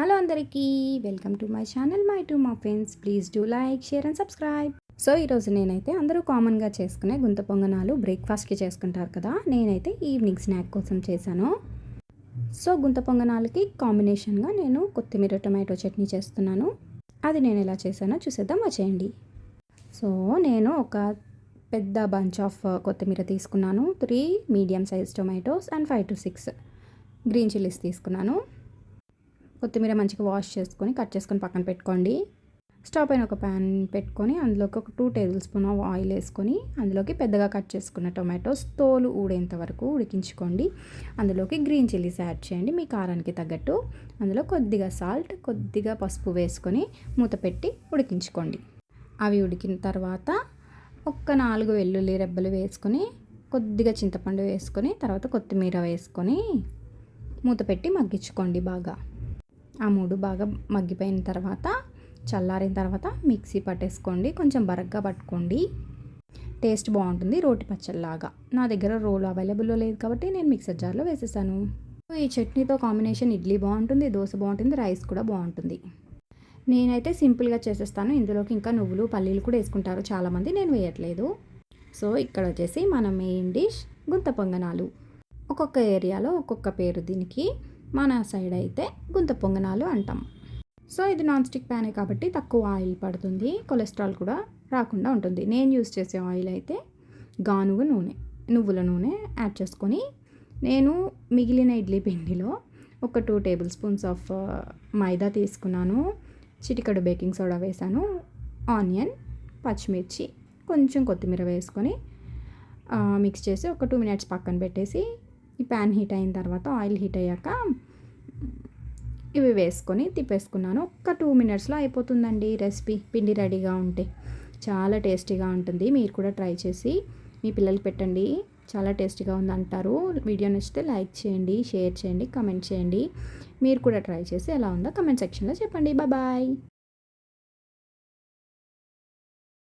Hello అందరికీ, welcome to my channel my to మా friends. Please do like, share and subscribe. So ఈరోజు నేనైతే అందరూ కామన్గా చేసుకునే గుంత పొంగనాలు బ్రేక్ఫాస్ట్కి చేసుకుంటారు కదా, నేనైతే ఈవినింగ్ స్నాక్ కోసం చేశాను. సో గుంత పొంగనాలకి కాంబినేషన్గా నేను కొత్తిమీర టొమాటో చట్నీ చేస్తున్నాను. అది నేను ఎలా చేశానో చూసేద్దాం, వచ్చేయండి. సో నేను ఒక పెద్ద బంచ్ ఆఫ్ కొత్తిమీర తీసుకున్నాను, 3 medium size tomatoes and 5 to 6 green chillies తీసుకున్నాను. కొత్తిమీర మంచిగా వాష్ చేసుకొని కట్ చేసుకొని పక్కన పెట్టుకోండి. స్టవ్ పైన ఒక ప్యాన్ పెట్టుకొని అందులోకి ఒక 2 టేబుల్ స్పూన్ ఆఫ్ ఆయిల్ వేసుకొని అందులోకి పెద్దగా కట్ చేసుకున్న టొమాటోస్ తోలు ఊడేంత వరకు ఉడికించుకోండి. అందులోకి గ్రీన్ చిల్లీస్ యాడ్ చేయండి మీ కారానికి తగ్గట్టు. అందులో కొద్దిగా సాల్ట్, కొద్దిగా పసుపు వేసుకొని మూత పెట్టి ఉడికించుకోండి. అవి ఉడికిన తర్వాత ఒక్క 4 వెల్లుల్లి రెబ్బలు వేసుకొని కొద్దిగా చింతపండు వేసుకొని తర్వాత కొత్తిమీర వేసుకొని మూత పెట్టి మగ్గించుకోండి బాగా. ఆ 3 బాగా మగ్గిపోయిన తర్వాత చల్లారిన తర్వాత మిక్సీ పట్టేసుకోండి, కొంచెం బరగ్గా పట్టుకోండి. టేస్ట్ బాగుంటుంది, రోటి పచ్చళ్ళలాగా. నా దగ్గర రోలు అవైలబుల్లో లేదు కాబట్టి నేను మిక్సర్ జార్లో వేసేసాను. ఈ చట్నీతో కాంబినేషన్ ఇడ్లీ బాగుంటుంది, దోశ బాగుంటుంది, రైస్ కూడా బాగుంటుంది. నేనైతే సింపుల్గా చేసేస్తాను. ఇందులోకి ఇంకా నువ్వులు పల్లీలు కూడా వేసుకుంటారు చాలామంది, నేను వేయట్లేదు. సో ఇక్కడ వచ్చేసి మన మెయిన్ డిష్ గుంత పొంగనాలు. ఒక్కొక్క ఏరియాలో ఒక్కొక్క పేరు దీనికి. మన సైడ్ అయితే గుంత పొంగనాలు అంటాం. సో ఇది నాన్ స్టిక్ ప్యానే కాబట్టి తక్కువ ఆయిల్ పడుతుంది, కొలెస్ట్రాల్ కూడా రాకుండా ఉంటుంది. నేను యూస్ చేసే ఆయిల్ అయితే గానుగ నూనె, నువ్వుల నూనె యాడ్ చేసుకొని, నేను మిగిలిన ఇడ్లీ పిండిలో ఒక 2 టేబుల్ స్పూన్స్ ఆఫ్ మైదా తీసుకున్నాను, చిటికెడు బేకింగ్ సోడా వేసాను, ఆనియన్, పచ్చిమిర్చి, కొంచెం కొత్తిమీర వేసుకొని మిక్స్ చేసి ఒక 2 minutes పక్కన పెట్టేసి, ఈ ప్యాన్ హీట్ అయిన తర్వాత ఆయిల్ హీట్ అయ్యాక ఇవి వేసుకొని తిప్పేసుకున్నాను. ఒక్క 2 minutesలో అయిపోతుందండి రెసిపీ. పిండి రెడీగా ఉంటే చాలా టేస్టీగా ఉంటుంది. మీరు కూడా ట్రై చేసి మీ పిల్లలకి పెట్టండి, చాలా టేస్టీగా ఉందంటారు. వీడియో నచ్చితే లైక్ చేయండి, షేర్ చేయండి, కమెంట్ చేయండి. మీరు కూడా ట్రై చేసి ఎలా ఉందో కమెంట్ సెక్షన్లో చెప్పండి. బాయ్.